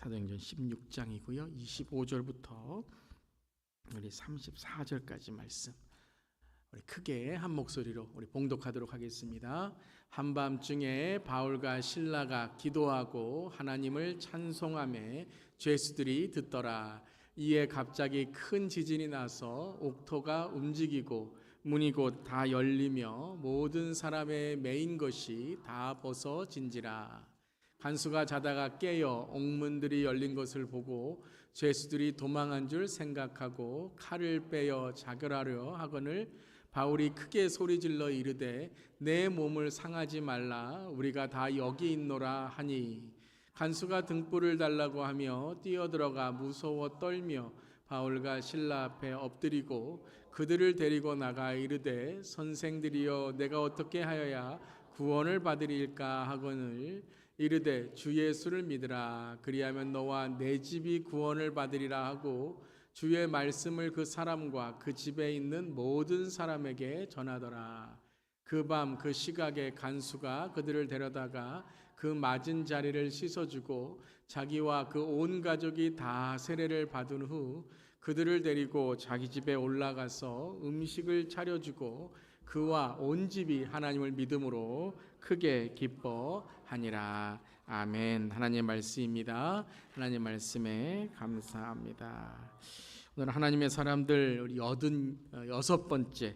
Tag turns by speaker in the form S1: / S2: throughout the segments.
S1: 사도행전 16장이고요. 25절부터 우리 34절까지 말씀 우리 크게 한 목소리로 우리 봉독하도록 하겠습니다. 한밤중에 바울과 실라가 기도하고 하나님을 찬송하며 죄수들이 듣더라. 이에 갑자기 큰 지진이 나서 옥토가 움직이고 문이 곧 다 열리며 모든 사람의 매인 것이 다 벗어진지라. 간수가 자다가 깨어 옥문들이 열린 것을 보고 죄수들이 도망한 줄 생각하고 칼을 빼어 자결하려 하거늘 바울이 크게 소리질러 이르되 내 몸을 상하지 말라 우리가 다 여기 있노라 하니 간수가 등불을 달라고 하며 뛰어들어가 무서워 떨며 바울과 실라 앞에 엎드리고 그들을 데리고 나가 이르되 선생들이여 내가 어떻게 하여야 구원을 받으리일까 하거늘 이르되 주 예수를 믿으라 그리하면 너와 내 집이 구원을 받으리라 하고 주의 말씀을 그 사람과 그 집에 있는 모든 사람에게 전하더라. 그 밤 그 시각에 간수가 그들을 데려다가 그 맞은 자리를 씻어주고 자기와 그 온 가족이 다 세례를 받은 후 그들을 데리고 자기 집에 올라가서 음식을 차려주고 그와 온 집이 하나님을 믿음으로 크게 기뻐하니라. 아멘. 하나님의 말씀입니다. 하나님의 말씀에 감사합니다. 오늘 하나님의 사람들 우리 86번째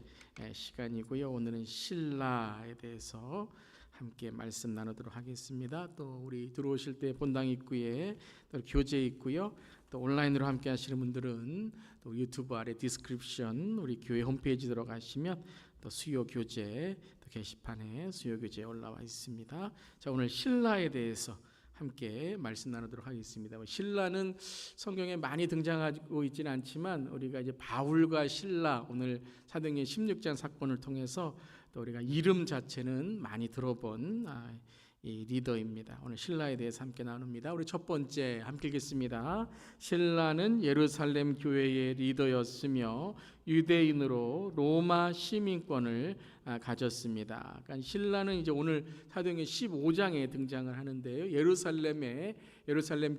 S1: 시간이고요. 오늘은 실라에 대해서 함께 말씀 나누도록 하겠습니다. 또 우리 들어오실 때 본당 입구에 또 교재 있고요. 또 온라인으로 함께 하시는 분들은 또 유튜브 아래 디스크립션 우리 교회 홈페이지 들어가시면 또 수요 교재 또 게시판에 수요 교재 올라와 있습니다. 자, 오늘 실라에 대해서 함께 말씀 나누도록 하겠습니다. 실라는 성경에 많이 등장하고 있지는 않지만 우리가 이제 바울과 실라 오늘 사도행전 16장 사건을 통해서 또 우리가 이름 자체는 많이 들어본 이 리더입니다. 오늘 실라에 대해서 함께 나눕니다. 우리 첫 번째 함께 읽겠습니다. 실라는 예루살렘 교회의 리더였으며 유대인으로 로마 시민권을 가졌습니다. 그러니까 실라는 이제 오늘 사도행전 15장에 등장을 하는데요. 예루살렘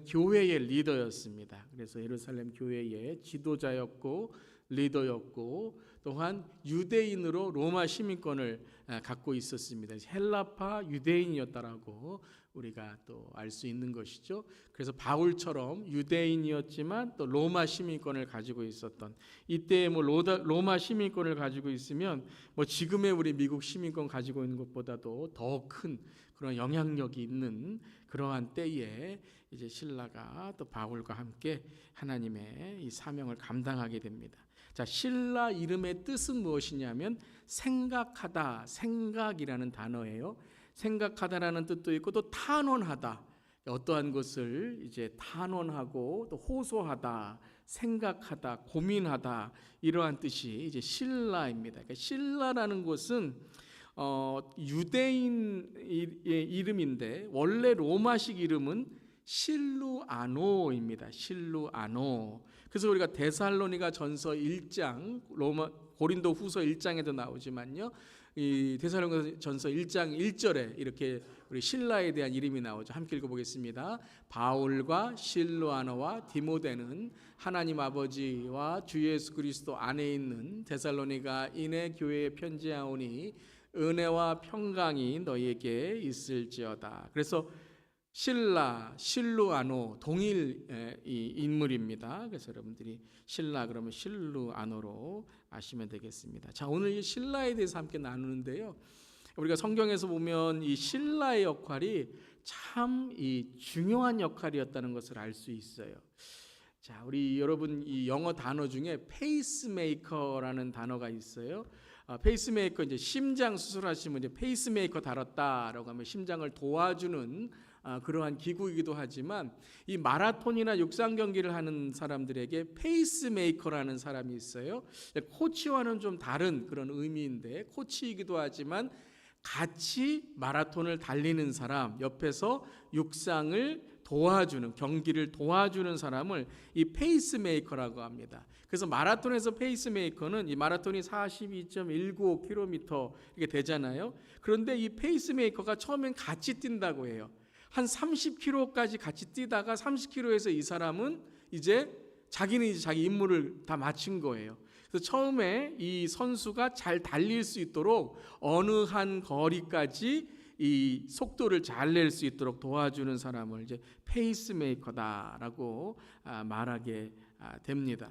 S1: 교회의 리더였습니다. 그래서 예루살렘 교회의 지도자였고 리더였고 또한 유대인으로 로마 시민권을 갖고 있었습니다. 헬라파 유대인이었다라고 우리가 또 알 수 있는 것이죠. 그래서 바울처럼 유대인이었지만 또 로마 시민권을 가지고 있었던 이때 뭐 로마 시민권을 가지고 있으면 뭐 지금의 우리 미국 시민권 가지고 있는 것보다도 더 큰 그런 영향력이 있는 그러한 때에 이제 실라가 또 바울과 함께 하나님의 이 사명을 감당하게 됩니다. 자, 실라 이름의 뜻은 무엇이냐면 생각하다, 생각이라는 단어예요. 생각하다라는 뜻도 있고 또 탄원하다. 어떠한 것을 이제 탄원하고 또 호소하다, 생각하다, 고민하다 이러한 뜻이 이제 실라입니다. 그러니까 실라라는 것은 유대인의 이름인데 원래 로마식 이름은 실루아노입니다. 실루아노. 그래서 우리가 데살로니가 전서 1장 고린도 후서 1장에도 나오지만요. 이 데살로니가 전서 1장 1절에 이렇게 우리 실라에 대한 이름이 나오죠. 함께 읽어보겠습니다. 바울과 실루아노와 디모데는 하나님 아버지와 주 예수 그리스도 안에 있는 데살로니가인의 교회에 편지하오니 은혜와 평강이 너희에게 있을지어다. 그래서 실루아노 동일 인물입니다. 그래서 여러분들이 실라 그러면 실루아노로 아시면 되겠습니다. 자, 오늘 이 실라에 대해서 함께 나누는데요. 우리가 성경에서 보면 이 실라의 역할이 참 중요한 역할이었다는 것을 알 수 있어요. 자, 우리 여러분 이 영어 단어 중에 페이스메이커라는 단어가 있어요. 페이스메이커 이제 심장 수술하시면 이제 페이스메이커 달았다라고 하면 심장을 도와주는 그러한 기구이기도 하지만 이 마라톤이나 육상 경기를 하는 사람들에게 페이스메이커라는 사람이 있어요. 코치와는 좀 다른 그런 의미인데 코치이기도 하지만 같이 마라톤을 달리는 사람, 옆에서 육상을 도와주는 경기를 도와주는 사람을 이 페이스메이커라고 합니다. 그래서 마라톤에서 페이스메이커는 이 마라톤이 42.195km 이렇게 되잖아요. 그런데 이 페이스메이커가 처음엔 같이 뛴다고 해요. 한 30km까지 같이 뛰다가 30km에서 이 사람은 이제 자기는 이제 자기 임무를 다 마친 거예요. 그래서 처음에 이 선수가 잘 달릴 수 있도록 어느 한 거리까지 이 속도를 잘 낼 수 있도록 도와주는 사람을 이제 페이스메이커다라고 말하게 됩니다.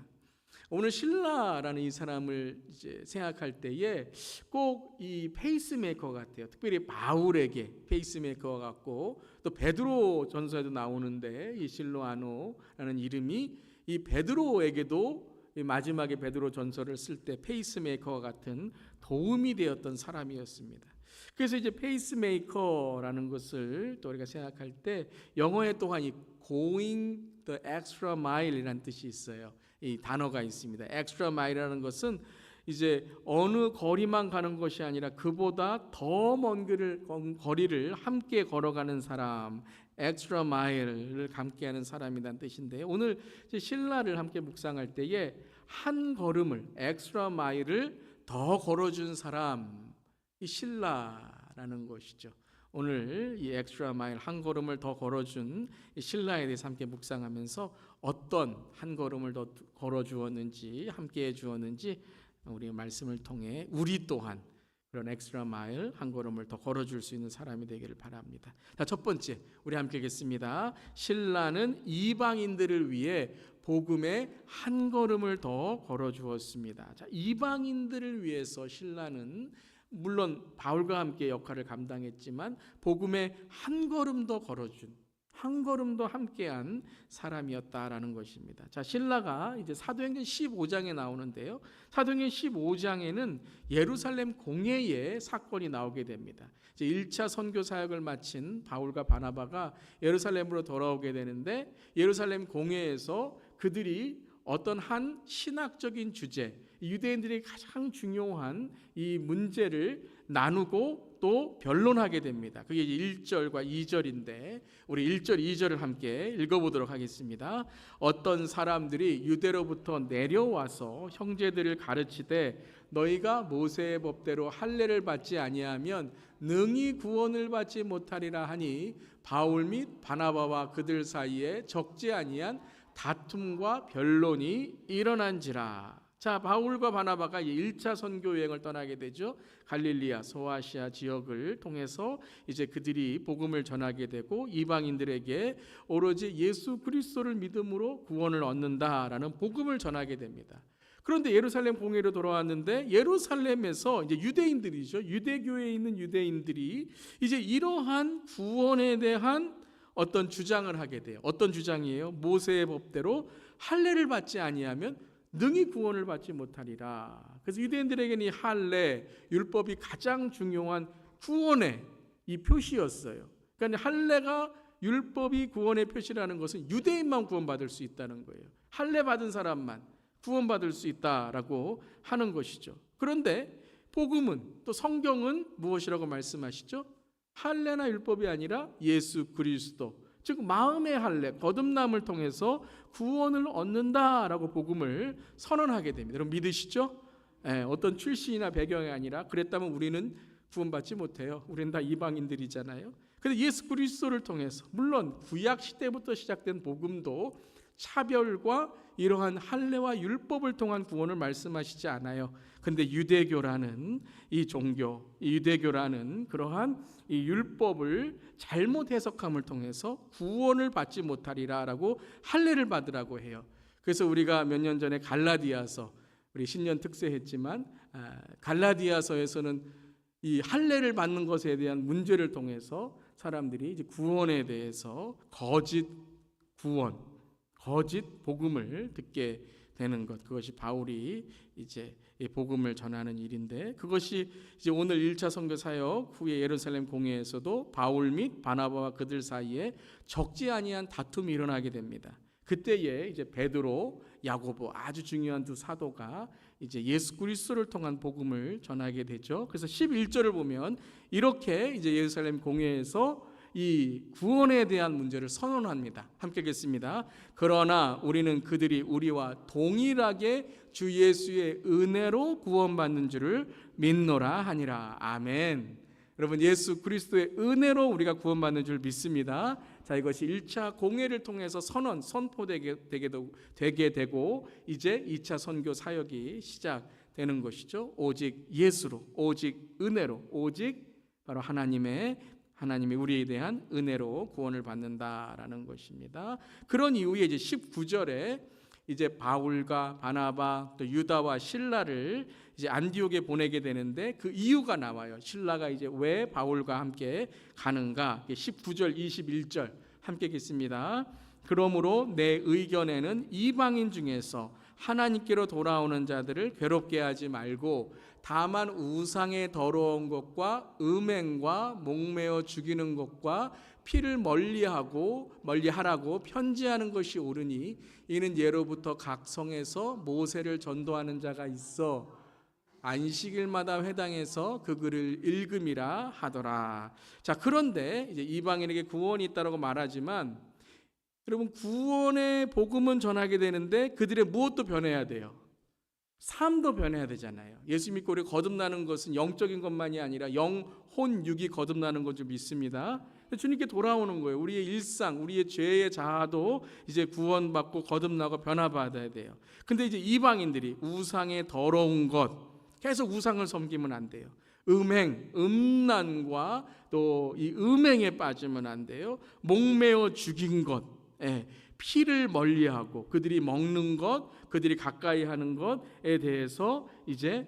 S1: 오늘 실라라는 이 사람을 이제 생각할 때에 꼭 이 페이스메이커 같아요. 특별히 바울에게 페이스메이커 같고, 또 베드로 전서에도 나오는데 이 실로아노라는 이름이 이 베드로에게도 마지막에 베드로 전서를 쓸 때 페이스메이커 같은 도움이 되었던 사람이었습니다. 그래서 이제 페이스메이커라는 것을 또 우리가 생각할 때 영어에 또한 이 going the extra mile이라는 뜻이 있어요. 이 단어가 있습니다. extra mile이라는 것은 이제 어느 거리만 가는 것이 아니라 그보다 더 먼 거리를 함께 걸어가는 사람, extra mile을 함께하는 사람이라는 뜻인데, 오늘 이제 신라를 함께 묵상할 때에 한 걸음을 extra mile을 더 걸어준 사람, 이 신라라는 것이죠. 오늘 이 엑스트라 마일 한 걸음을 더 걸어준 이 신라에 대해서 함께 묵상하면서 어떤 한 걸음을 더 걸어주었는지, 함께 해주었는지 우리 말씀을 통해 우리 또한 그런 엑스트라 마일 한 걸음을 더 걸어줄 수 있는 사람이 되기를 바랍니다. 자, 첫 번째 우리 함께 읽겠습니다. 신라는 이방인들을 위해 복음의 한 걸음을 더 걸어주었습니다. 자, 이방인들을 위해서 신라는 물론 바울과 함께 역할을 감당했지만 복음의 한 걸음 더 걸어준, 한 걸음 더 함께한 사람이었다라는 것입니다. 자, 신라가 이제 사도행전 15장에 나오는데요. 사도행전 15장에는 예루살렘 공회의 사건이 나오게 됩니다. 이제 1차 선교 사역을 마친 바울과 바나바가 예루살렘으로 돌아오게 되는데, 예루살렘 공회에서 그들이 어떤 한 신학적인 주제, 유대인들이 가장 중요한 이 문제를 나누고 또 변론하게 됩니다. 그게 1절과 2절인데 우리 1절, 2절을 함께 읽어보도록 하겠습니다. 어떤 사람들이 유대로부터 내려와서 형제들을 가르치되 너희가 모세의 법대로 할례를 받지 아니하면 능히 구원을 받지 못하리라 하니 바울 및 바나바와 그들 사이에 적지 아니한 다툼과 변론이 일어난지라. 자, 바울과 바나바가 1차 선교 여행을 떠나게 되죠. 갈릴리아, 소아시아 지역을 통해서 이제 그들이 복음을 전하게 되고 이방인들에게 오로지 예수 그리스도를 믿음으로 구원을 얻는다라는 복음을 전하게 됩니다. 그런데 예루살렘 공회로 돌아왔는데 예루살렘에서 이제 유대인들이죠. 유대교에 있는 유대인들이 이제 이러한 구원에 대한 어떤 주장을 하게 돼요. 어떤 주장이에요? 모세의 법대로 할례를 받지 아니하면 능히 구원을 받지 못하리라. 그래서 유대인들에게는 이 할례, 율법이 가장 중요한 구원의 이 표시였어요. 그러니까 할례가 율법이 구원의 표시라는 것은 유대인만 구원받을 수 있다는 거예요. 할례 받은 사람만 구원받을 수 있다라고 하는 것이죠. 그런데 복음은, 또 성경은 무엇이라고 말씀하시죠? 할례나 율법이 아니라 예수 그리스도, 즉 마음의 할례, 거듭남을 통해서 구원을 얻는다라고 복음을 선언하게 됩니다. 여러분 믿으시죠? 어떤 출신이나 배경이 아니라 그랬다면 우리는 구원받지 못해요. 우리는 다 이방인들이잖아요. 그런데 예수 그리스도를 통해서, 물론 구약 시대부터 시작된 복음도 차별과 이러한 할례와 율법을 통한 구원을 말씀하시지 않아요. 그런데 유대교라는 이 종교, 이 유대교라는 그러한 이 율법을 잘못 해석함을 통해서 구원을 받지 못하리라라고 할례를 받으라고 해요. 그래서 우리가 몇 년 전에 갈라디아서, 우리 신년 특세했지만 갈라디아서에서는 이 할례를 받는 것에 대한 문제를 통해서 사람들이 이제 구원에 대해서 거짓 구원, 거짓 복음을 듣게 되는 것, 그것이 바울이 이제 복음을 전하는 일인데, 그것이 이제 오늘 1차 선교 사역 후에 예루살렘 공회에서도 바울 및 바나바와 그들 사이에 적지 아니한 다툼이 일어나게 됩니다. 그때에 이제 베드로, 야고보, 아주 중요한 두 사도가 이제 예수 그리스도를 통한 복음을 전하게 되죠. 그래서 11절을 보면 이렇게 이제 예루살렘 공회에서 이 구원에 대한 문제를 선언합니다. 함께 읽겠습니다. 그러나 우리는 그들이 우리와 동일하게 주 예수의 은혜로 구원받는 줄을 믿노라 하니라. 아멘. 여러분, 예수 그리스도의 은혜로 우리가 구원받는 줄 믿습니다. 자, 이것이 1차 공회를 통해서 선포되게 되고 이제 2차 선교 사역이 시작되는 것이죠. 오직 예수로, 오직 은혜로, 오직 바로 하나님이 우리에 대한 은혜로 구원을 받는다라는 것입니다. 그런 이후에 이제 19절에 이제 바울과 바나바 또 유다와 실라를 이제 안디옥에 보내게 되는데 그 이유가 나와요. 실라가 이제 왜 바울과 함께 가는가? 19절 21절 함께 읽겠습니다. 그러므로 내 의견에는 이방인 중에서 하나님께로 돌아오는 자들을 괴롭게 하지 말고 다만 우상의 더러운 것과 음행과 목매어 죽이는 것과 피를 멀리하라고 편지하는 것이 옳으니 이는 예로부터 각 성에서 모세를 전도하는 자가 있어 안식일마다 회당에서 그 글을 읽음이라 하더라. 자, 그런데 이제 이방인에게 구원이 있다라고 말하지만 여러분, 구원의 복음은 전하게 되는데 그들의 무엇도 변해야 돼요. 삶도 변해야 되잖아요. 예수 믿고 우리 거듭나는 것은 영적인 것만이 아니라 영혼 육이 거듭나는 것 좀 믿습니다. 주님께 돌아오는 거예요. 우리의 일상, 우리의 죄의 자아도 이제 구원받고 거듭나고 변화받아야 돼요. 근데 이제 이방인들이 우상의 더러운 것, 계속 우상을 섬기면 안 돼요. 음행, 음란과 또 이 음행에 빠지면 안 돼요. 목매어 죽인 것, 피를 멀리하고 그들이 먹는 것, 그들이 가까이 하는 것에 대해서 이제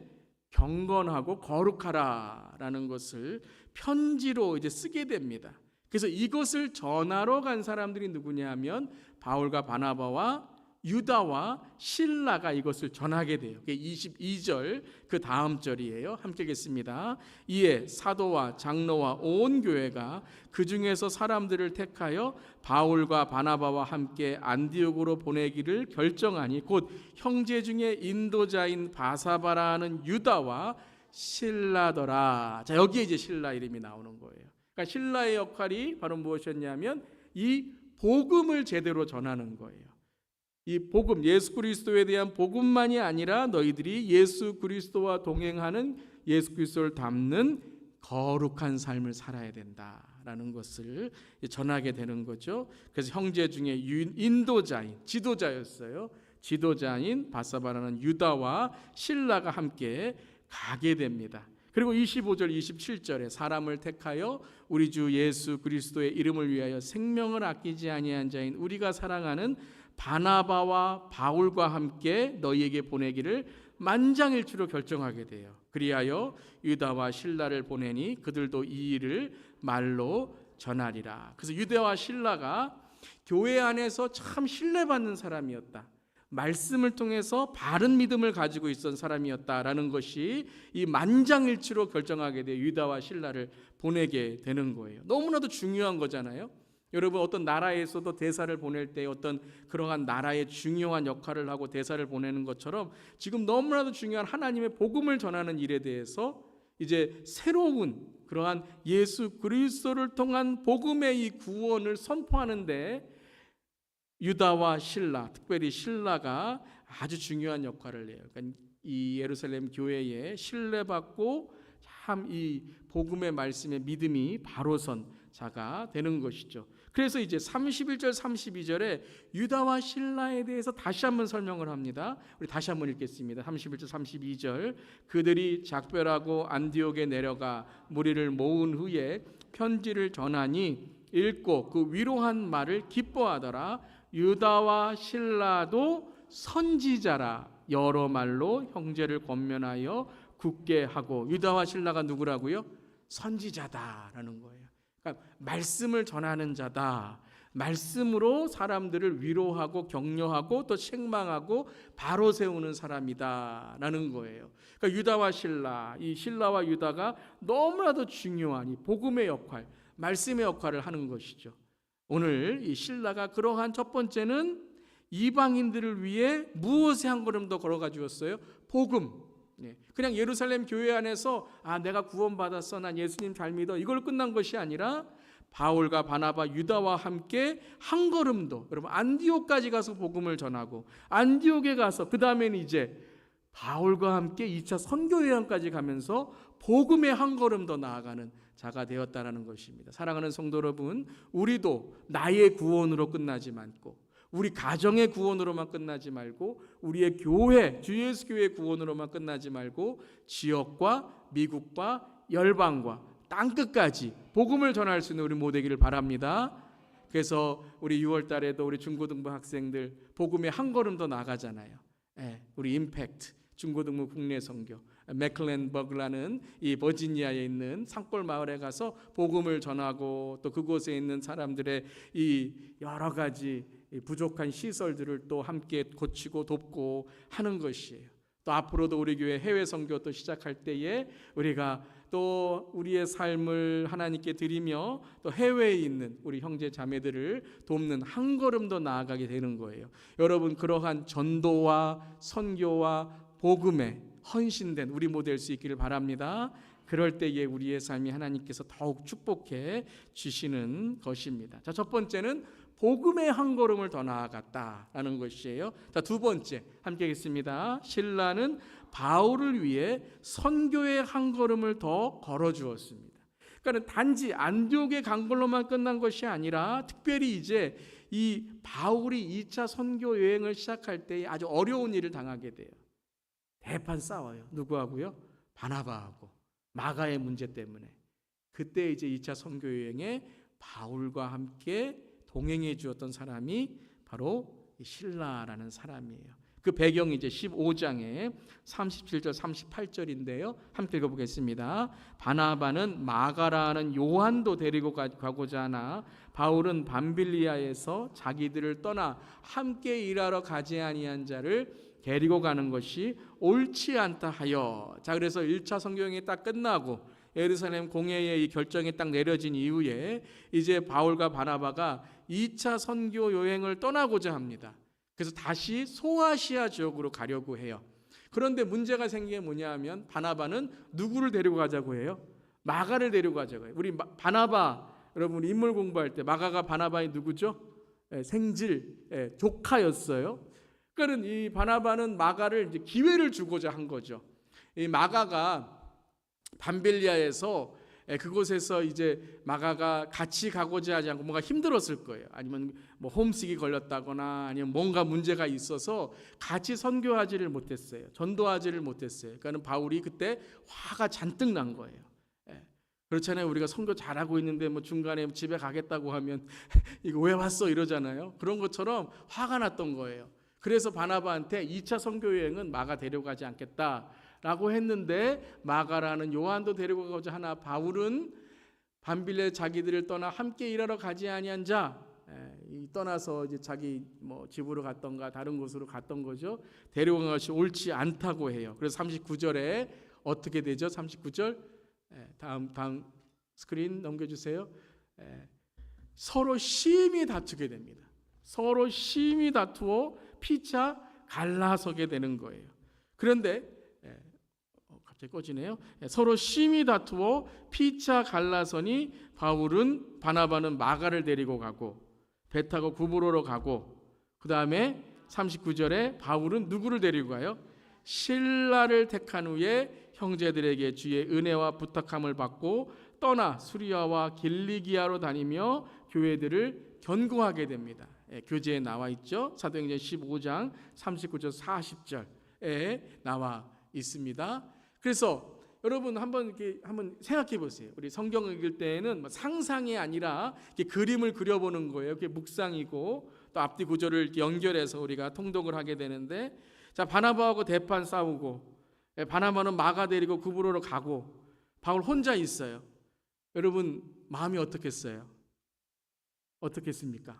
S1: 경건하고 거룩하라라는 것을 편지로 이제 쓰게 됩니다. 그래서 이것을 전하러 간 사람들이 누구냐 하면 바울과 바나바와 유다와 실라가 이것을 전하게 돼요. 22절 그 다음 절이에요. 함께 읽겠습니다. 이에 사도와 장로와 온 교회가 그 중에서 사람들을 택하여 바울과 바나바와 함께 안디옥으로 보내기를 결정하니 곧 형제 중에 인도자인 바사바라는 유다와 실라더라. 자, 여기에 이제 실라 이름이 나오는 거예요. 그러니까 실라의 역할이 바로 무엇이었냐면 이 복음을 제대로 전하는 거예요. 이 복음, 예수 그리스도에 대한 복음만이 아니라 너희들이 예수 그리스도와 동행하는 예수 그리스도를 닮는 거룩한 삶을 살아야 된다라는 것을 전하게 되는 거죠. 그래서 형제 중에 인도자인, 지도자였어요. 지도자인 바사바라는 유다와 실라가 함께 가게 됩니다. 그리고 25절 27절에 사람을 택하여 우리 주 예수 그리스도의 이름을 위하여 생명을 아끼지 아니한 자인 우리가 사랑하는 바나바와 바울과 함께 너희에게 보내기를 만장일치로 결정하게 돼요. 그리하여 유다와 실라를 보내니 그들도 이 일을 말로 전하리라. 그래서 유다와 실라가 교회 안에서 참 신뢰받는 사람이었다. 말씀을 통해서 바른 믿음을 가지고 있었던 사람이었다라는 것이 이 만장일치로 결정하게 돼 유다와 실라를 보내게 되는 거예요. 너무나도 중요한 거잖아요. 여러분, 어떤 나라에서도 대사를 보낼 때 어떤 그러한 나라의 중요한 역할을 하고 대사를 보내는 것처럼 지금 너무나도 중요한 하나님의 복음을 전하는 일에 대해서 이제 새로운 그러한 예수 그리스도를 통한 복음의 이 구원을 선포하는데 유다와 실라, 특별히 실라가 아주 중요한 역할을 해요. 그러니까 이 예루살렘 교회에 신뢰받고 참 이 복음의 말씀에 믿음이 바로 선 자가 되는 것이죠. 그래서 이제 31절 32절에 유다와 실라에 대해서 다시 한번 설명을 합니다. 우리 다시 한번 읽겠습니다. 31절 32절 그들이 작별하고 안디옥에 내려가 무리를 모은 후에 편지를 전하니 읽고 그 위로한 말을 기뻐하더라. 유다와 실라도 선지자라 여러 말로 형제를 권면하여 굳게 하고. 유다와 실라가 누구라고요? 선지자다라는 거예요. 그러니까 말씀을 전하는 자다. 말씀으로 사람들을 위로하고 격려하고 또 책망하고 바로 세우는 사람이다라는 거예요. 그러니까 유다와 실라, 이 실라와 유다가 너무나도 중요한 이 복음의 역할, 말씀의 역할을 하는 것이죠. 오늘 이 실라가 그러한 첫 번째는 이방인들을 위해 무엇에 한 걸음 더 걸어가 주었어요? 복음. 그냥 예루살렘 교회 안에서 내가 구원받았어, 난 예수님 잘 믿어, 이걸 끝난 것이 아니라 바울과 바나바, 유다와 함께 한 걸음 더, 여러분, 안디옥까지 가서 복음을 전하고 안디옥에 가서 그 다음에는 이제 바울과 함께 2차 선교 여행까지 가면서 복음의 한 걸음 더 나아가는 자가 되었다라는 것입니다. 사랑하는 성도 여러분, 우리도 나의 구원으로 끝나지 않고 우리 가정의 구원으로만 끝나지 말고 우리의 교회, 주 예수 교회의 구원으로만 끝나지 말고 지역과 미국과 열방과 땅끝까지 복음을 전할 수 있는 우리 모두 되기를 바랍니다. 그래서 우리 6월 달에도 우리 중고등부 학생들 복음의 한 걸음 더 나가잖아요. 우리 임팩트 중고등부 국내 선교 맥클랜버그라는 이 버지니아에 있는 산골 마을에 가서 복음을 전하고 또 그곳에 있는 사람들의 이 여러 가지 부족한 시설들을 또 함께 고치고 돕고 하는 것이에요. 또 앞으로도 우리 교회 해외 선교 또 시작할 때에 우리가 또 우리의 삶을 하나님께 드리며 또 해외에 있는 우리 형제 자매들을 돕는 한 걸음 더 나아가게 되는 거예요. 여러분, 그러한 전도와 선교와 복음에 헌신된 우리 모두 될 수 있기를 바랍니다. 그럴 때에 우리의 삶이 하나님께서 더욱 축복해 주시는 것입니다. 자, 첫 번째는 복음의 한 걸음을 더 나아갔다라는 것이에요. 자, 두 번째 함께 하겠습니다. 신라는 바울을 위해 선교의 한 걸음을 더 걸어 주었습니다. 그러니까 단지 안디옥에 간 걸로만 끝난 것이 아니라 특별히 이제 이 바울이 2차 선교 여행을 시작할 때 아주 어려운 일을 당하게 돼요. 대판 싸워요. 누구하고요? 바나바하고 마가의 문제 때문에. 그때 이제 2차 선교 여행에 바울과 함께 동행해 주었던 사람이 바로 신라라는 사람이에요. 그 배경이 이제 15장에 37절 38절인데요. 함께 읽어보겠습니다. 바나바는 마가라는 요한도 데리고 가고자 하나 바울은 밤빌리아에서 자기들을 떠나 함께 일하러 가지 아니한 자를 데리고 가는 것이 옳지 않다 하여. 자, 그래서 1차 선교여행이 딱 끝나고 예루살렘 공회의 이 결정이 딱 내려진 이후에 이제 바울과 바나바가 2차 선교 여행을 떠나고자 합니다. 그래서 다시 소아시아 지역으로 가려고 해요. 그런데 문제가 생긴 게 뭐냐 하면 바나바는 누구를 데리고 가자고 해요? 마가를 데리고 가자고 해요. 우리 바나바, 여러분 인물 공부할 때 마가가 바나바의 누구죠? 생질, 조카였어요. 그러니까 이 바나바는 마가를 이제 기회를 주고자 한 거죠. 이 마가가 밤빌리아에서 그곳에서 이제 마가가 같이 가고자 하지 않고 뭔가 힘들었을 거예요. 아니면 뭐 홈식이 걸렸다거나 아니면 뭔가 문제가 있어서 같이 선교하지를 못했어요. 전도하지를 못했어요. 그러니까 바울이 그때 화가 잔뜩 난 거예요. 그렇잖아요. 우리가 선교 잘하고 있는데 뭐 중간에 집에 가겠다고 하면 이거 왜 왔어 이러잖아요. 그런 것처럼 화가 났던 거예요. 그래서 바나바한테 2차 선교 여행은 마가 데려가지 않겠다라고 했는데 마가라는 요한도 데리고 가고자 하나 바울은 밤빌레 자기들을 떠나 함께 일하러 가지 아니한 자, 떠나서 이제 자기 뭐 집으로 갔던가 다른 곳으로 갔던 거죠. 데려간 것이 옳지 않다고 해요. 그래서 39절에 어떻게 되죠? 39절 다음 스크린 넘겨주세요. 서로 심히 다투게 됩니다. 서로 심히 다투어 피차 갈라서게 되는 거예요. 그런데 갑자기 꺼지네요. 서로 심히 다투어 피차 갈라서니 바울은 바나바는 마가를 데리고 가고 배 타고 구브로로 가고 그 다음에 39절에 바울은 누구를 데리고 가요? 신라를 택한 후에 형제들에게 주의 은혜와 부탁함을 받고 떠나 수리아와 길리기아로 다니며 교회들을 견고하게 됩니다. 교재에 나와 있죠. 사도행전 15장 39절 40절에 나와 있습니다. 그래서 여러분 한번 생각해 보세요. 우리 성경 읽을 때에는 상상이 아니라 이렇게 그림을 그려보는 거예요. 그게 묵상이고 또 앞뒤 구절을 이렇게 연결해서 우리가 통독을 하게 되는데, 자 바나바하고 대판 싸우고 바나바는 마가 데리고 구브로로 가고 바울 혼자 있어요. 여러분 마음이 어떻겠어요? 어떻겠습니까?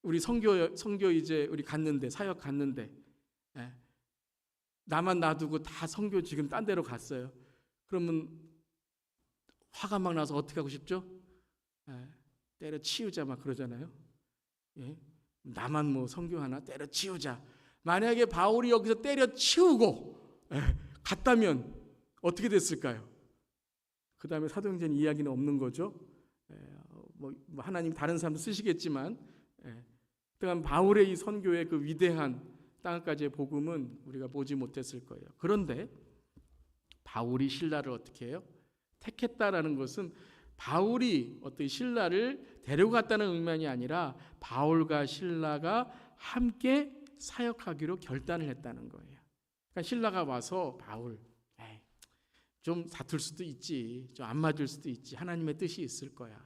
S1: 우리 선교 이제 우리 갔는데 사역 갔는데 나만 놔두고 다 선교 지금 딴 데로 갔어요. 그러면 화가 막 나서 어떻게 하고 싶죠? 때려치우자 막 그러잖아요. 나만 뭐 선교하나 때려치우자. 만약에 바울이 여기서 때려치우고 갔다면 어떻게 됐을까요? 그 다음에 사도행전 이야기는 없는 거죠. 뭐 하나님 다른 사람도 쓰시겠지만 그러니까 바울의 이 선교의 그 위대한 땅까지의 복음은 우리가 보지 못했을 거예요. 그런데 바울이 신라를 어떻게 해요? 택했다라는 것은 바울이 어떤 신라를 데려갔다는 의미만이 아니라 바울과 신라가 함께 사역하기로 결단을 했다는 거예요. 그러니까 신라가 와서 바울, 좀 다툴 수도 있지, 좀 안 맞을 수도 있지, 하나님의 뜻이 있을 거야.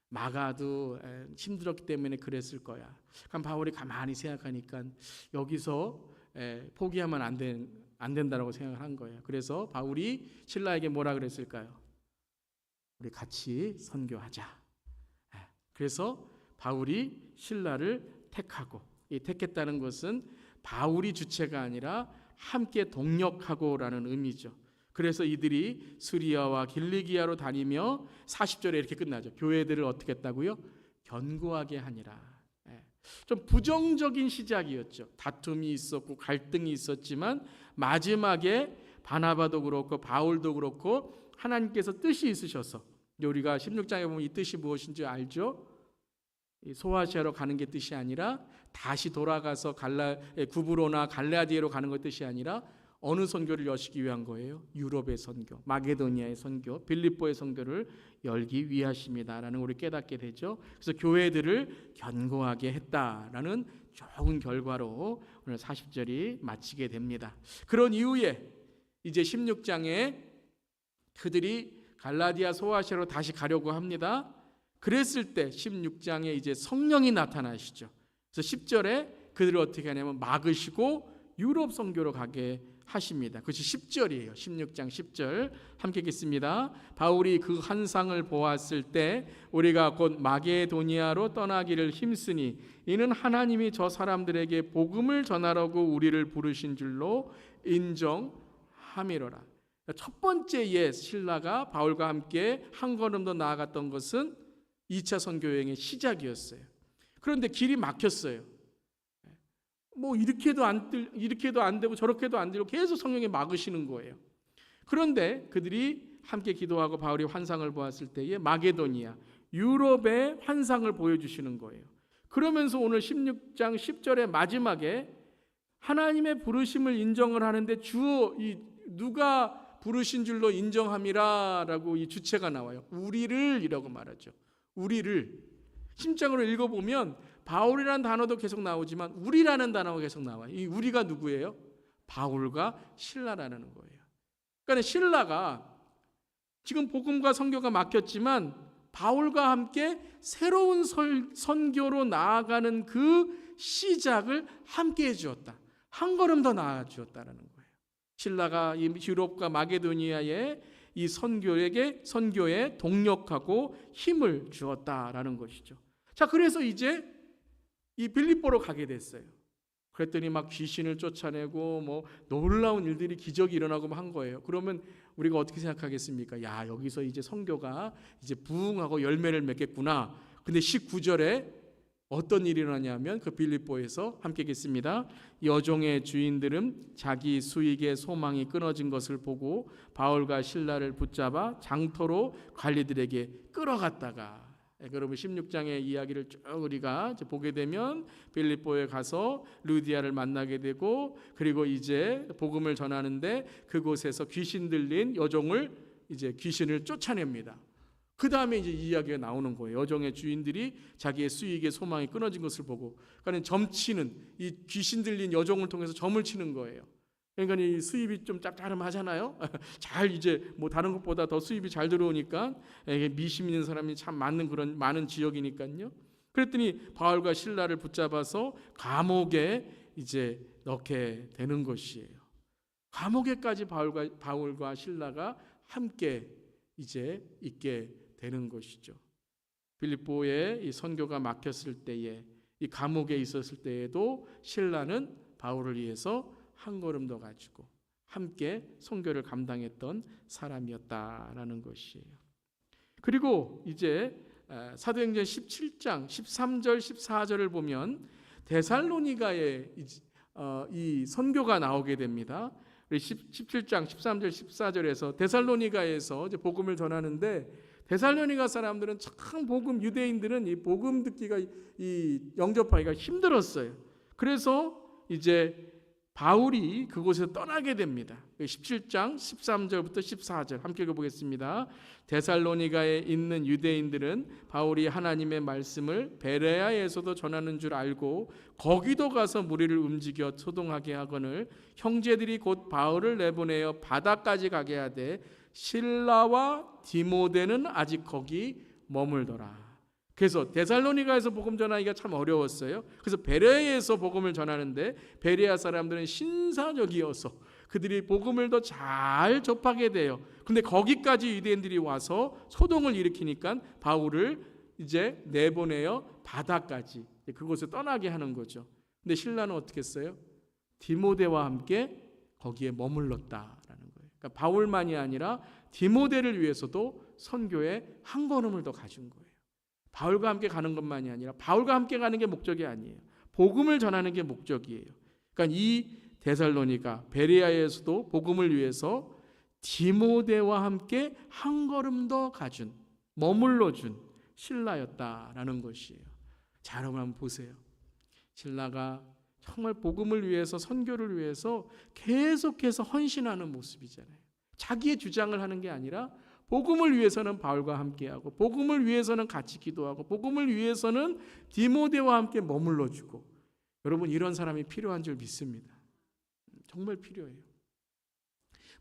S1: 마가도 힘들었기 때문에 그랬을 거야. 그럼 바울이 가만히 생각하니까 여기서 포기하면 안 된다라고 생각을 한 거예요. 그래서 바울이 신라에게 뭐라 그랬을까요? 우리 같이 선교하자. 그래서 바울이 신라를 택하고, 이 택했다는 것은 바울이 주체가 아니라 함께 동력하고라는 의미죠. 그래서 이들이 수리아와 길리기아로 다니며 40절에 이렇게 끝나죠. 교회들을 어떻게 했다고요? 견고하게 하니라. 좀 부정적인 시작이었죠. 다툼이 있었고 갈등이 있었지만 마지막에 바나바도 그렇고 바울도 그렇고 하나님께서 뜻이 있으셔서, 우리가 16장에 보면 이 뜻이 무엇인지 알죠? 소아시아로 가는 게 뜻이 아니라 다시 돌아가서 구브로나 갈라디아로 가는 것 뜻이 아니라 어느 선교를 여시기 위한 거예요? 유럽의 선교, 마게도니아의 선교, 빌립보의 선교를 열기 위하십니다라는 우리 깨닫게 되죠. 그래서 교회들을 견고하게 했다라는 좋은 결과로 오늘 40절이 마치게 됩니다. 그런 이후에 이제 16장에 그들이 갈라디아 소아시아로 다시 가려고 합니다. 그랬을 때 16장에 이제 성령이 나타나시죠. 그래서 10절에 그들을 어떻게 하냐면 막으시고 유럽 선교로 가게 하십니다. 그것이 10절이에요. 16장 10절 함께 읽겠습니다. 바울이 그 환상을 보았을 때 우리가 곧 마게도니아로 떠나기를 힘쓰니 이는 하나님이 저 사람들에게 복음을 전하라고 우리를 부르신 줄로 인정함이로라. 첫 번째 옛 신라가 바울과 함께 한 걸음 더 나아갔던 것은 2차 선교 여행의 시작이었어요. 그런데 길이 막혔어요. 뭐 이렇게도 안 되고 저렇게도 안 되고 계속 성령이 막으시는 거예요. 그런데 그들이 함께 기도하고 바울이 환상을 보았을 때에 마게도니아, 유럽의 환상을 보여주시는 거예요. 그러면서 오늘 16장 10절의 마지막에 하나님의 부르심을 인정을 하는데 누가 부르신 줄로 인정함이라라고 이 주체가 나와요. 우리를 이라고 말하죠. 우리를. 심장으로 읽어보면 바울이라는 단어도 계속 나오지만 우리라는 단어가 계속 나와요. 이 우리가 누구예요? 바울과 신라라는 거예요. 그러니까 신라가 지금 복음과 선교가 막혔지만 바울과 함께 새로운 선교로 나아가는 그 시작을 함께 해주었다. 한 걸음 더 나아 주었다는 거예요. 신라가 이 유럽과 마게도니아의 이 선교에 동력하고 힘을 주었다라는 것이죠. 자, 그래서 이제 이 빌립보로 가게 됐어요. 그랬더니 막 귀신을 쫓아내고 뭐 놀라운 일들이 기적이 일어나고 한 거예요. 그러면 우리가 어떻게 생각하겠습니까? 야, 여기서 이제 선교가 이제 부흥하고 열매를 맺겠구나. 근데 19절에 어떤 일이 일어나냐면 그 빌립보에서 함께 읽겠습니다. 여종의 주인들은 자기 수익의 소망이 끊어진 것을 보고 바울과 신라를 붙잡아 장터로 관리들에게 끌어갔다가, 여러분 16장의 이야기를 쭉 우리가 보게 되면 빌립보에 가서 루디아를 만나게 되고, 그리고 이제 복음을 전하는데 그곳에서 귀신 들린 여종을 이제 귀신을 쫓아냅니다. 그 다음에 이제 이야기가 나오는 거예요. 여종의 주인들이 자기의 수익의 소망이 끊어진 것을 보고, 그러니까 점치는 이 귀신 들린 여종을 통해서 점을 치는 거예요. 그러니까 이 수입이 좀 짭짤하잖아요. 잘 이제 뭐 다른 것보다 더 수입이 잘 들어오니까 미심 있는 사람이 참 많은 그런 많은 지역이니까요. 그랬더니 바울과 신라를 붙잡아서 감옥에 이제 넣게 되는 것이에요. 감옥에까지 바울과 신라가 함께 이제 있게 되는 것이죠. 빌립보에 이 선교가 막혔을 때에, 이 감옥에 있었을 때에도 신라는 바울을 위해서 한 걸음 더 가지고 함께 선교를 감당했던 사람이었다라는 것이에요. 그리고 이제 사도행전 17장 13절 14절을 보면 데살로니가에 이 선교가 나오게 됩니다. 17장 13절 14절에서 데살로니가에서 이제 복음을 전하는데, 데살로니가 사람들은 참 유대인들은 이 복음 듣기가 이 영접하기가 힘들었어요. 그래서 이제 바울이 그곳에서 떠나게 됩니다. 17장 13절부터 14절 함께 읽어보겠습니다. 데살로니가에 있는 유대인들은 바울이 하나님의 말씀을 베레아에서도 전하는 줄 알고 거기도 가서 무리를 움직여 소동하게 하거늘 형제들이 곧 바울을 내보내어 바다까지 가게 하되 실라와 디모데는 아직 거기 머물더라. 그래서 데살로니가에서 복음 전하기가 참 어려웠어요. 그래서 베레아에서 복음을 전하는데 베레아 사람들은 신사적이어서 그들이 복음을 더 잘 접하게 돼요. 근데 거기까지 유대인들이 와서 소동을 일으키니까 바울을 이제 내보내어 바다까지 그곳에 떠나게 하는 거죠. 근데 신라는 어떻게 했어요? 디모데와 함께 거기에 머물렀다라는 거예요. 그러니까 바울만이 아니라 디모데를 위해서도 선교에 한 걸음을 더 가준 거예요. 바울과 함께 가는 것만이 아니라 바울과 함께 가는 게 목적이 아니에요. 복음을 전하는 게 목적이에요. 그러니까 이 데살로니가 베레아에서도 복음을 위해서 디모데와 함께 한 걸음 더 가준, 머물러준 신라였다라는 것이에요. 자, 여러분 한번 보세요. 신라가 정말 복음을 위해서, 선교를 위해서 계속해서 헌신하는 모습이잖아요. 자기의 주장을 하는 게 아니라 복음을 위해서는 바울과 함께하고, 복음을 위해서는 같이 기도하고, 복음을 위해서는 디모데와 함께 머물러주고. 여러분, 이런 사람이 필요한 줄 믿습니다. 정말 필요해요.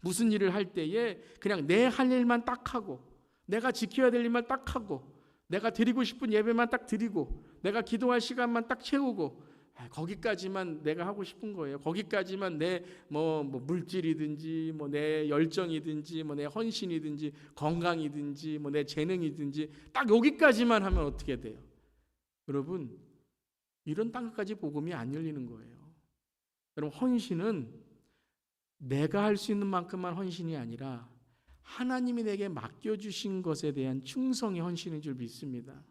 S1: 무슨 일을 할 때에 그냥 내 할 일만 딱 하고, 내가 지켜야 될 일만 딱 하고, 내가 드리고 싶은 예배만 딱 드리고, 내가 기도할 시간만 딱 채우고, 거기까지만 내가 하고 싶은 거예요. 거기까지만 내 뭐 물질이든지 뭐 내 열정이든지 뭐 내 헌신이든지 건강이든지 뭐 내 재능이든지 딱 여기까지만 하면 어떻게 돼요? 여러분, 이런 땅까지 복음이 안 열리는 거예요. 여러분, 헌신은 내가 할 수 있는 만큼만 헌신이 아니라 하나님이 내게 맡겨주신 것에 대한 충성이 헌신인 줄 믿습니다.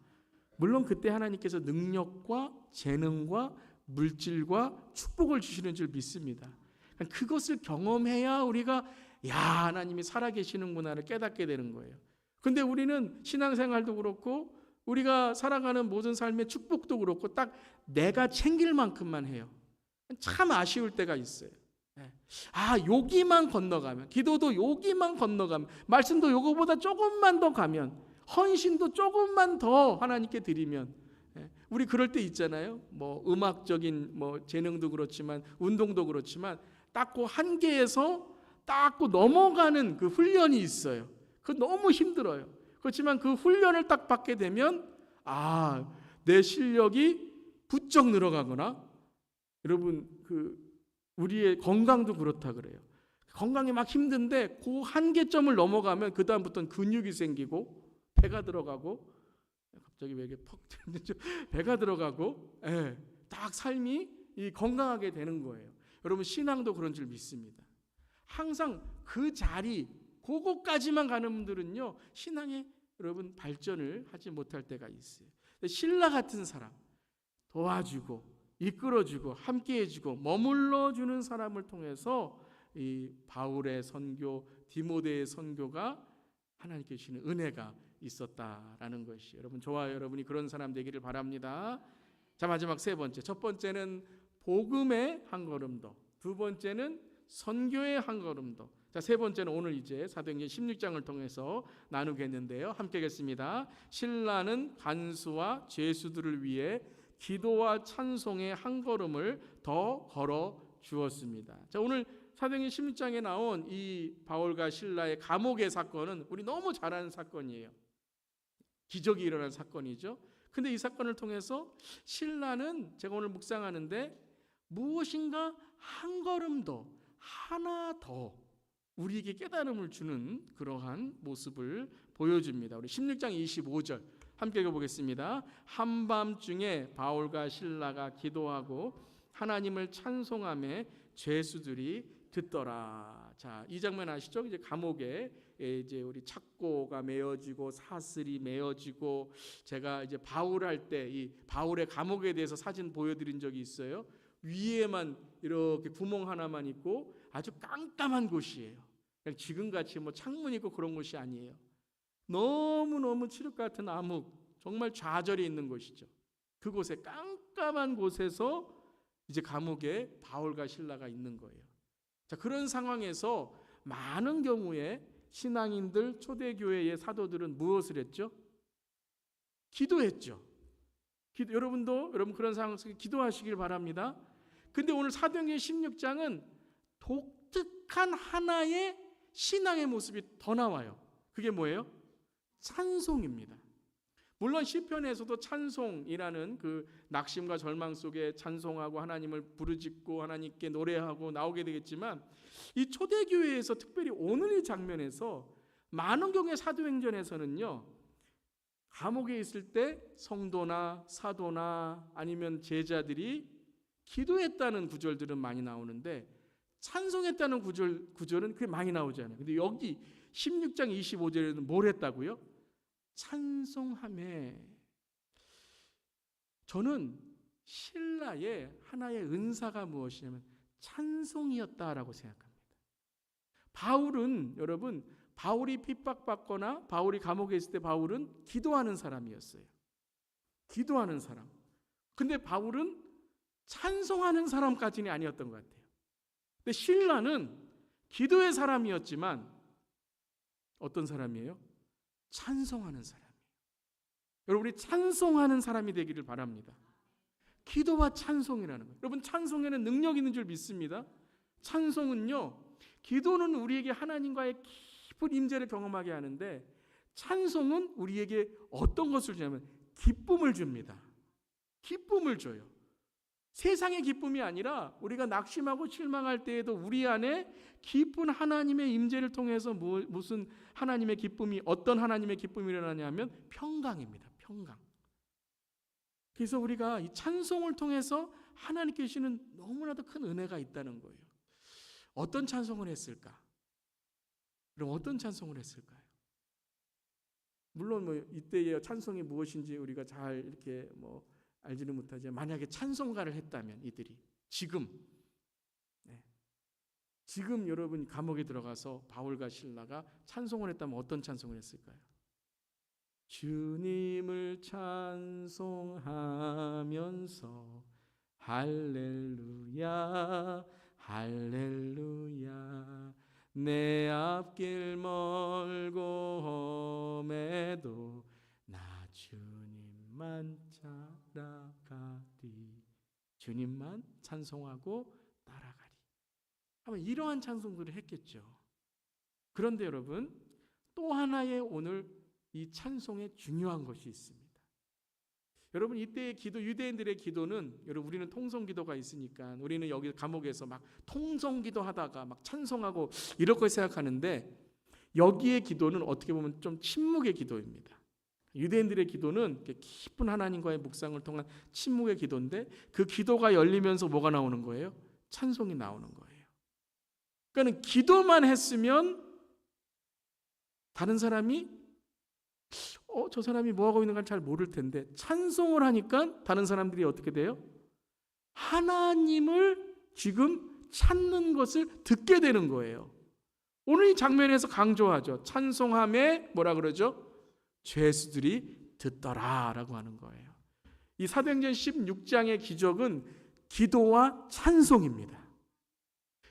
S1: 물론 그때 하나님께서 능력과 재능과 물질과 축복을 주시는 줄 믿습니다. 그것을 경험해야 우리가 야, 하나님이 살아계시는구나를 깨닫게 되는 거예요. 근데 우리는 신앙생활도 그렇고 우리가 살아가는 모든 삶의 축복도 그렇고 딱 내가 챙길 만큼만 해요. 참 아쉬울 때가 있어요. 여기만 건너가면, 기도도 여기만 건너가면, 말씀도 요거보다 조금만 더 가면, 헌신도 조금만 더 하나님께 드리면, 우리 그럴 때 있잖아요. 뭐 음악적인 뭐 재능도 그렇지만 운동도 그렇지만 딱 그 한계에서 딱 그 넘어가는 그 훈련이 있어요. 그 너무 힘들어요. 그렇지만 그 훈련을 딱 받게 되면 내 실력이 부쩍 늘어가거나, 여러분 우리의 건강도 그렇다 그래요. 건강이 막 힘든데 그 한계점을 넘어가면 그 다음부터는 근육이 생기고 배가 들어가고, 갑자기 왜 이렇게 퍽 배가 들어가고, 딱 삶이 건강하게 되는 거예요. 여러분, 신앙도 그런 줄 믿습니다. 항상 그 자리, 그곳까지만 가는 분들은요, 신앙에 여러분 발전을 하지 못할 때가 있어요. 신라 같은 사람, 도와주고 이끌어주고 함께해주고 머물러주는 사람을 통해서 이 바울의 선교, 디모데의 선교가 하나님께 주시는 은혜가 있었다라는 것이, 여러분, 저와 여러분이 그런 사람 되기를 바랍니다. 자, 마지막 세 번째. 첫 번째는 복음의 한 걸음 더, 두 번째는 선교의 한 걸음 더, 자, 세 번째는 오늘 이제 사도행전 16장을 통해서 나누겠는데요. 함께 하겠습니다. 신라는 간수와 죄수들을 위해 기도와 찬송의 한 걸음을 더 걸어 주었습니다. 자, 오늘 사도행전 16장에 나온 이 바울과 신라의 감옥의 사건은 우리 너무 잘 아는 사건이에요. 기적이 일어난 사건이죠. 근데 이 사건을 통해서 신라는, 제가 오늘 묵상하는데, 무엇인가 한 걸음 더, 하나 더 우리에게 깨달음을 주는 그러한 모습을 보여줍니다. 우리 16장 25절 함께 읽어보겠습니다. 한밤중에 바울과 신라가 기도하고 하나님을 찬송하며 죄수들이 듣더라. 자, 이 장면 아시죠? 이제 감옥에 이제 우리 착고가 메어지고 사슬이 메어지고, 제가 이제 바울 할 때 이 바울의 감옥에 대해서 사진 보여드린 적이 있어요. 위에만 이렇게 구멍 하나만 있고 아주 깜깜한 곳이에요. 그냥 지금같이 뭐 창문 있고 그런 곳이 아니에요. 너무너무 칠흑 같은 암흑, 정말 좌절이 있는 곳이죠. 그곳에 깜깜한 곳에서 이제 감옥에 바울과 실라가 있는 거예요. 자, 그런 상황에서 많은 경우에 신앙인들, 초대교회의 사도들은 무엇을 했죠? 기도했죠. 여러분 그런 상황 속에 기도하시길 바랍니다. 근데 오늘 사도행전 16장은 독특한 하나의 신앙의 모습이 더 나와요. 그게 뭐예요? 찬송입니다. 물론 시편에서도 찬송이라는 그 낙심과 절망 속에 찬송하고 하나님을 부르짖고 하나님께 노래하고 나오게 되겠지만, 이 초대교회에서 특별히 오늘 이 장면에서 많은 경우에 사도행전에서는요, 감옥에 있을 때 성도나 사도나 아니면 제자들이 기도했다는 구절들은 많이 나오는데 찬송했다는 구절은 그게 많이 나오지 않아요. 근데 여기 16장 25절에는 뭘 했다고요? 찬송하며. 저는 신라의 하나의 은사가 무엇이냐면 찬송이었다라고 생각합니다. 바울은, 여러분, 바울이 핍박받거나 바울이 감옥에 있을 때 바울은 기도하는 사람이었어요. 기도하는 사람. 근데 바울은 찬송하는 사람까지는 아니었던 것 같아요. 근데 신라는 기도의 사람이었지만 어떤 사람이에요? 찬송하는 사람이에요. 여러분, 우리 찬송하는 사람이 되기를 바랍니다. 기도와 찬송이라는 거예요. 여러분, 찬송에는 능력 있는 줄 믿습니다. 찬송은요, 기도는 우리에게 하나님과의 깊은 임재를 경험하게 하는데 찬송은 우리에게 어떤 것을 주냐면 기쁨을 줍니다. 기쁨을 줘요. 세상의 기쁨이 아니라 우리가 낙심하고 실망할 때에도 우리 안에 깊은 하나님의 임재를 통해서 무슨 하나님의 기쁨이, 어떤 하나님의 기쁨이 일어나냐면 평강입니다. 평강. 그래서 우리가 이 찬송을 통해서 하나님께 주시는 너무나도 큰 은혜가 있다는 거예요. 어떤 찬송을 했을까? 그럼 어떤 찬송을 했을까요? 물론 이때의 찬송이 무엇인지 우리가 잘 이렇게 알지는 못하지만, 만약에 찬송가를 했다면 이들이 지금 여러분 감옥에 들어가서 바울과 실라가 찬송을 했다면 어떤 찬송을 했을까요? 주님을 찬송하면서 할렐루야 할렐루야 내 앞길 멀고 험해도 나 주님만 따라가리. 주님만 찬송하고 따라가리. 아마 이러한 찬송들을 했겠죠. 그런데 여러분, 또 하나의 오늘 이 찬송에 중요한 것이 있습니다. 여러분, 이때의 기도, 유대인들의 기도는, 여러분, 우리는 통성기도가 있으니까 우리는 여기 감옥에서 막 통성기도 하다가 막 찬송하고 이럴 걸 생각하는데, 여기의 기도는 어떻게 보면 좀 침묵의 기도입니다. 유대인들의 기도는 깊은 하나님과의 묵상을 통한 침묵의 기도인데, 그 기도가 열리면서 뭐가 나오는 거예요? 찬송이 나오는 거예요. 그러니까 기도만 했으면 다른 사람이 저 사람이 뭐하고 있는가 잘 모를 텐데, 찬송을 하니까 다른 사람들이 어떻게 돼요? 하나님을 지금 찾는 것을 듣게 되는 거예요. 오늘 이 장면에서 강조하죠. 찬송함에 뭐라 그러죠? 죄수들이 듣더라라고 하는 거예요. 이 사도행전 16장의 기적은 기도와 찬송입니다.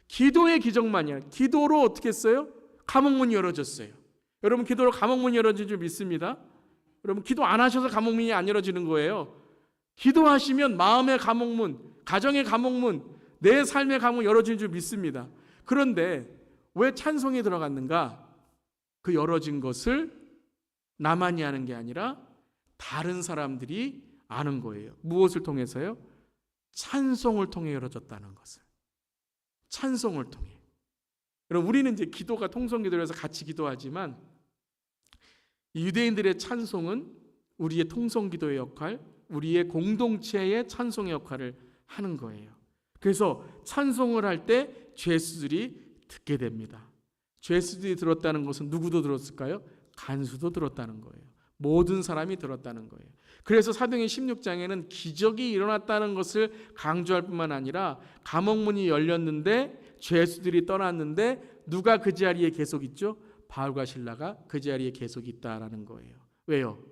S1: 기도의 기적만이 아니라 기도로 어떻게 했어요? 감옥문이 열어졌어요. 여러분, 기도로 감옥문이 열어진 줄 믿습니다. 여러분, 기도 안 하셔서 감옥문이 안 열어지는 거예요. 기도하시면 마음의 감옥문, 가정의 감옥문, 내 삶의 감옥 열어진 줄 믿습니다. 그런데 왜 찬송이 들어갔는가? 그 열어진 것을 나만이 아는 게 아니라 다른 사람들이 아는 거예요. 무엇을 통해서요? 찬송을 통해 열어졌다는 것을. 찬송을 통해. 여러분, 우리는 이제 기도가 통성기도라서 같이 기도하지만, 유대인들의 찬송은 우리의 통성기도의 역할, 우리의 공동체의 찬송의 역할을 하는 거예요. 그래서 찬송을 할 때 죄수들이 듣게 됩니다. 죄수들이 들었다는 것은 누구도 들었을까요? 간수도 들었다는 거예요. 모든 사람이 들었다는 거예요. 그래서 사도행전 16장에는 기적이 일어났다는 것을 강조할 뿐만 아니라 감옥문이 열렸는데 죄수들이 떠났는데 누가 그 자리에 계속 있죠? 바울과 실라가 그 자리에 계속 있다라는 거예요. 왜요?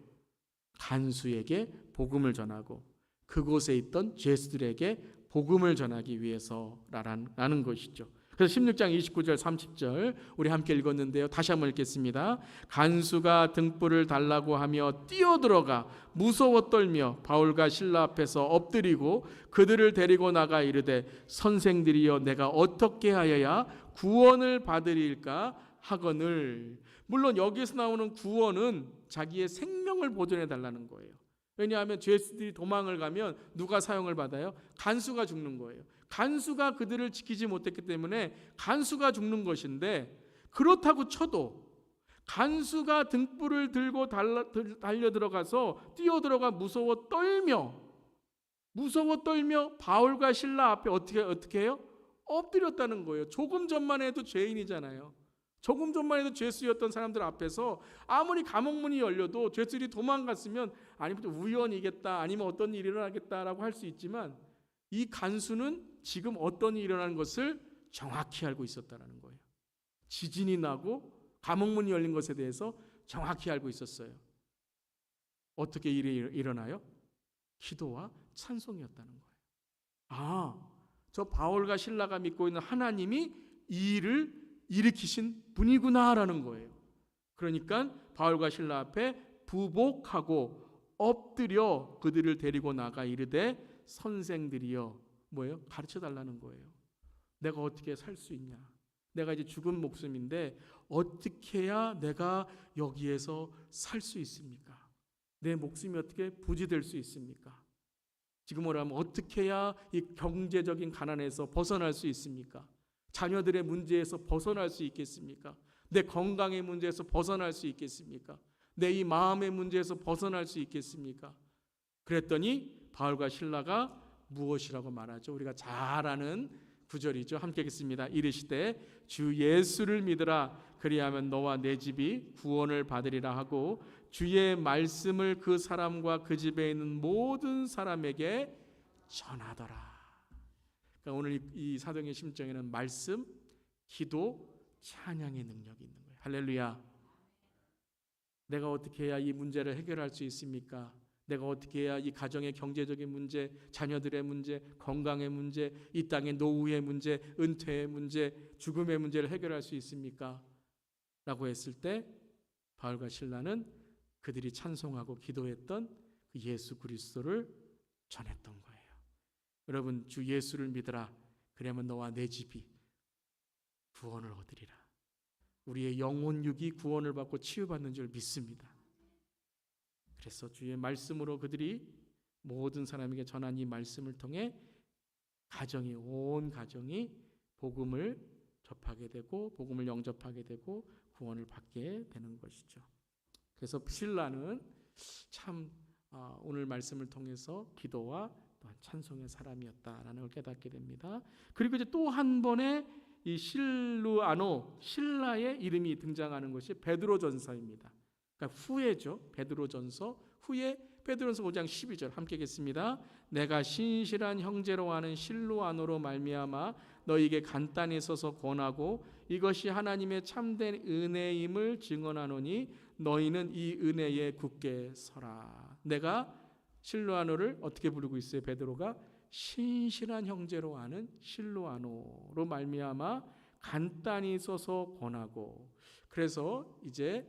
S1: 간수에게 복음을 전하고 그곳에 있던 죄수들에게 복음을 전하기 위해서라는 것이죠. 그래서 16장 29절 30절 우리 함께 읽었는데요. 다시 한번 읽겠습니다. 간수가 등불을 달라고 하며 뛰어들어가 무서워 떨며 바울과 실라 앞에서 엎드리고 그들을 데리고 나가 이르되 선생들이여 내가 어떻게 하여야 구원을 받으리일까 하거늘. 물론 여기에서 나오는 구원은 자기의 생명을 보존해 달라는 거예요. 왜냐하면 죄수들이 도망을 가면 누가 사형을 받아요? 간수가 죽는 거예요. 간수가 그들을 지키지 못했기 때문에 간수가 죽는 것인데, 그렇다고 쳐도 간수가 등불을 들고 달려 들어가서 뛰어들어가 무서워 떨며 바울과 실라 앞에 어떻게 해요? 엎드렸다는 거예요. 조금 전만 해도 죄인이잖아요. 조금 전만 해도 죄수였던 사람들 앞에서 아무리 감옥문이 열려도 죄수들이 도망갔으면 아니면 우연이겠다, 아니면 어떤 일이 일어나겠다라고 할 수 있지만, 이 간수는 지금 어떤 일이 일어나는 것을 정확히 알고 있었다는 거예요. 지진이 나고 감옥문이 열린 것에 대해서 정확히 알고 있었어요. 어떻게 일이 일어나요? 기도와 찬송이었다는 거예요. 저 바울과 실라가 믿고 있는 하나님이 이 일을 일으키신 분이구나라는 거예요. 그러니까 바울과 실라 앞에 부복하고 엎드려 그들을 데리고 나가 이르되 선생들이여, 뭐예요? 가르쳐 달라는 거예요. 내가 어떻게 살 수 있냐? 내가 이제 죽은 목숨인데 어떻게 해야 내가 여기에서 살 수 있습니까? 내 목숨이 어떻게 부지될 수 있습니까? 지금으로 하면 어떻게 해야 이 경제적인 가난에서 벗어날 수 있습니까? 자녀들의 문제에서 벗어날 수 있겠습니까? 내 건강의 문제에서 벗어날 수 있겠습니까? 내 이 마음의 문제에서 벗어날 수 있겠습니까? 그랬더니 바울과 실라가 무엇이라고 말하죠? 우리가 잘 아는 구절이죠. 함께 읽겠습니다. 이르시되 주 예수를 믿으라. 그리하면 너와 내 집이 구원을 받으리라 하고 주의 말씀을 그 사람과 그 집에 있는 모든 사람에게 전하더라. 그러니까 오늘 이 사도행전 심정에는 말씀, 기도, 찬양의 능력이 있는 거예요. 할렐루야. 내가 어떻게 해야 이 문제를 해결할 수 있습니까? 내가 어떻게 해야 이 가정의 경제적인 문제, 자녀들의 문제, 건강의 문제, 이 땅의 노후의 문제, 은퇴의 문제, 죽음의 문제를 해결할 수 있습니까? 라고 했을 때 바울과 실라는 그들이 찬송하고 기도했던 그 예수 그리스도를 전했던 거예요. 여러분, 주 예수를 믿으라. 그러면 너와 내 집이 구원을 얻으리라. 우리의 영혼 육이 구원을 받고 치유받는 줄 믿습니다. 그래서 주의 말씀으로 그들이 모든 사람에게 전한 이 말씀을 통해 온 가정이 복음을 접하게 되고 복음을 영접하게 되고 구원을 받게 되는 것이죠. 그래서 실라는 참 오늘 말씀을 통해서 기도와 또한 찬송의 사람이었다라는 걸 깨닫게 됩니다. 그리고 이제 또 한 번의 이 신라의 이름이 등장하는 것이 베드로전서입니다. 그러니까 후에죠. 베드로전서 후에 베드로전서 5장 12절 함께 읽겠습니다. 내가 신실한 형제로 하는 실로아노로 말미암아 너희에게 간단히 써서 권하고 이것이 하나님의 참된 은혜임을 증언하노니 너희는 이 은혜에 굳게 서라. 내가 실로아노를 어떻게 부르고 있어요? 베드로가 신실한 형제로 하는 실로아노로 말미암아 간단히 써서 권하고. 그래서 이제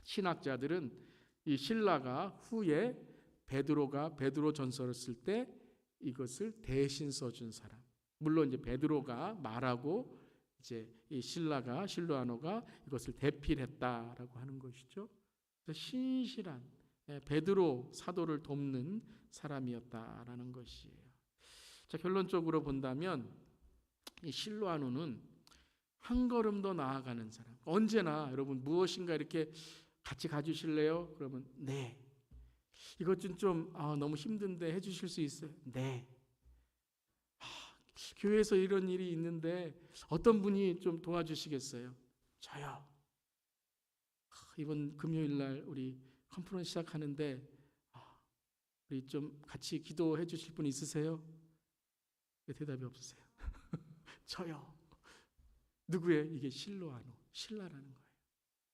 S1: 신학자들은 이 실라가 후에 베드로가 베드로전서를 쓸 때 이것을 대신 써준 사람. 물론 이제 베드로가 말하고 이제 이 실로아노가 이것을 대필했다라고 하는 것이죠. 그래서 신실한 베드로 사도를 돕는 사람이었다라는 것이에요. 자, 결론적으로 본다면 이 실로아노는 한 걸음 더 나아가는 사람. 언제나 여러분 무엇인가 이렇게 같이 가주실래요? 그러면 네. 이것 좀 너무 힘든데 해주실 수 있어요? 네. 교회에서 이런 일이 있는데 어떤 분이 좀 도와주시겠어요? 저요. 이번 금요일 날 우리 컨퍼런스 시작하는데 우리 좀 같이 기도해 주실 분 있으세요? 왜 대답이 없으세요? 저요. 누구예요? 이게 실라라는 거예요.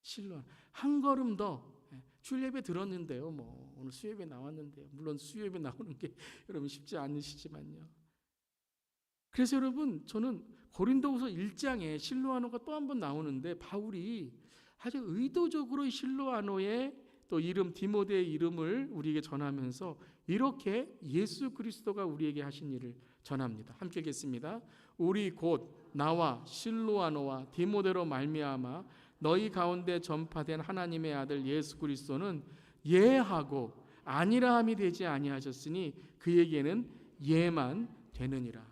S1: 실로아노. 한 걸음 더. 주일 예배 들었는데요. 오늘 수요예배 나왔는데요. 물론 수요예배 나오는 게 여러분 쉽지 않으시지만요. 그래서 여러분, 저는 고린도후서 1장에 실로아노가 또 한 번 나오는데 바울이 아주 의도적으로 실로아노의 또 이름 디모데의 이름을 우리에게 전하면서 이렇게 예수 그리스도가 우리에게 하신 일을 전합니다. 함께 읽겠습니다. 우리 곧 나와 실로아노와 디모데로 말미암아 너희 가운데 전파된 하나님의 아들 예수 그리스도는 예하고 아니라함이 되지 아니하셨으니 그에게는 예만 되느니라.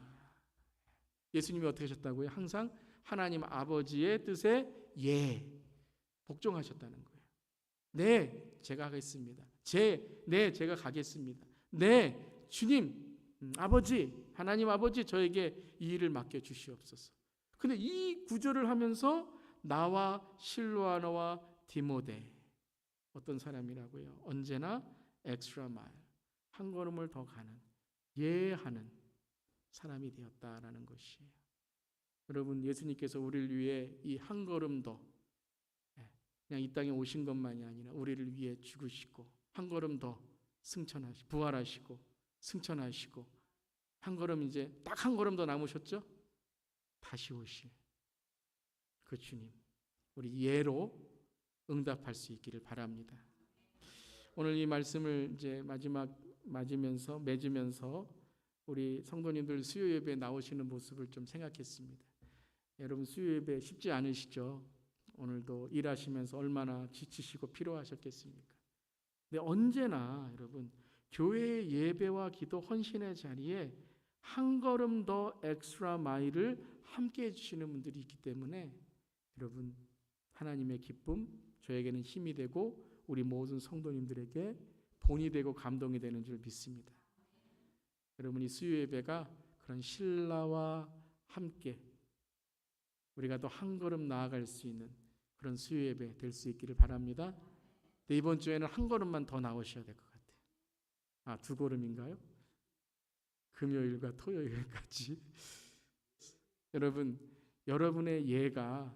S1: 예수님이 어떻게 하셨다고요? 항상 하나님 아버지의 뜻에 복종하셨다는 거예요. 네, 제가 하겠습니다. 제가 가겠습니다. 네, 주님, 아버지, 하나님 아버지, 저에게 이 일을 맡겨 주시옵소서. 근데 이 구절을 하면서 나와 실로아노와 디모데, 어떤 사람이라고요? 언제나 엑스트라 마일, 한 걸음을 더 가는, 예하는 사람이 되었다라는 것이에요. 여러분, 예수님께서 우리를 위해 이 한 걸음 더, 그냥 이 땅에 오신 것만이 아니라 우리를 위해 죽으시고 한 걸음 더 승천하시고 부활하시고 승천하시고 한 걸음, 이제 딱 한 걸음 더 남으셨죠? 다시 오실 그 주님, 우리 예로 응답할 수 있기를 바랍니다. 오늘 이 말씀을 이제 맺으면서 우리 성도님들 수요 예배에 나오시는 모습을 좀 생각했습니다. 여러분, 수요 예배 쉽지 않으시죠? 오늘도 일하시면서 얼마나 지치시고 피로하셨겠습니까? 근데 언제나 여러분, 교회의 예배와 기도 헌신의 자리에 한 걸음 더 엑스트라 마일을 함께 해주시는 분들이 있기 때문에 여러분, 하나님의 기쁨, 저에게는 힘이 되고 우리 모든 성도님들에게 본이 되고 감동이 되는 줄 믿습니다. 여러분, 이 수요 예배가 그런 신라와 함께 우리가 또 한 걸음 나아갈 수 있는 그런 수요 예배 될 수 있기를 바랍니다. 근데 이번 주에는 한 걸음만 더 나오셔야 될 것 같아요. 두 걸음인가요? 금요일과 토요일까지. 여러분, 여러분의 예가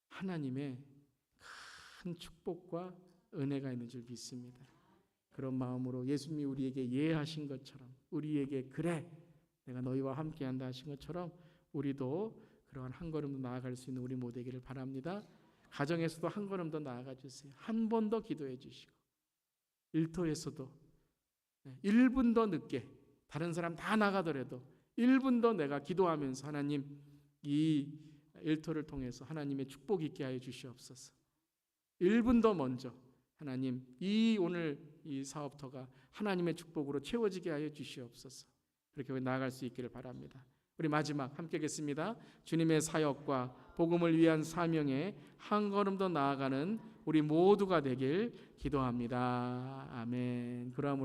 S1: 하나님의 큰 축복과 은혜가 있는 줄 믿습니다. 그런 마음으로 예수님이 우리에게 예하신 것처럼, 우리에게 그래 내가 너희와 함께한다 하신 것처럼 우리도 그러한 한 걸음 더 나아갈 수 있는 우리 모두 되기를 바랍니다. 가정에서도 한 걸음 더 나아가 주세요. 한 번 더 기도해 주시고, 일터에서도 1분 더 늦게 다른 사람 다 나가더라도 1분 더 내가 기도하면서 하나님, 이 일터를 통해서 하나님의 축복 있게 하여 주시옵소서. 1분 더 먼저 하나님, 오늘 이 사업터가 하나님의 축복으로 채워지게 하여 주시옵소서. 그렇게 나아갈 수 있기를 바랍니다. 우리 마지막 함께 하겠습니다. 주님의 사역과 복음을 위한 사명에 한 걸음 더 나아가는 우리 모두가 되길 기도합니다. 아멘. 그러므로